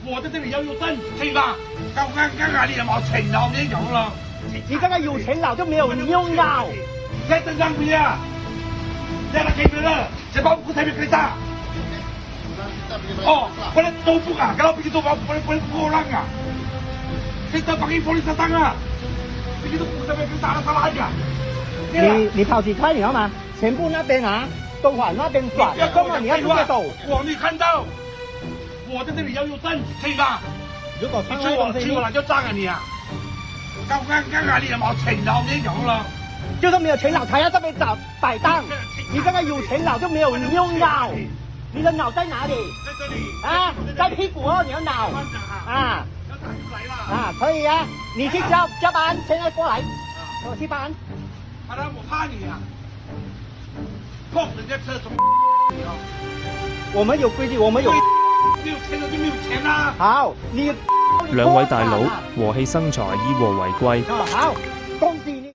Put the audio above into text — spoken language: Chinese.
我在这里要有证，可以吧？刚刚你有冇情佬呢種咯？你這個有錢佬就沒有用腦。你在鎮上邊啊？你喺度企邊啦？這包不太別可以打。哦，我哋都不啊，kalau begitu boleh pulang ah. Kita panggil polis datang ah. Begitu sampai kita ada salah aja. 你跑幾快你知道嗎？全部那邊啊，都往那邊轉，根本你要直接走。我沒看到，我在這裡要有證，可以吧？如果你催我來就爭啊你啊！剛你有冇情佬呢種咯？就是沒有錢佬才要這邊找擺檔，你這個有錢佬就沒有用腦。你的腦在哪裡？在這裡啊，在屁股哦，你的腦啊要打出來了啊，可以啊，你去交班，現在過來，我去辦。好了，我怕你啊，碰人家車什麼？我們有規矩，我們有。沒有錢的就沒有錢啦。好，你兩位大佬和氣生財，以和為貴。好，恭喜你。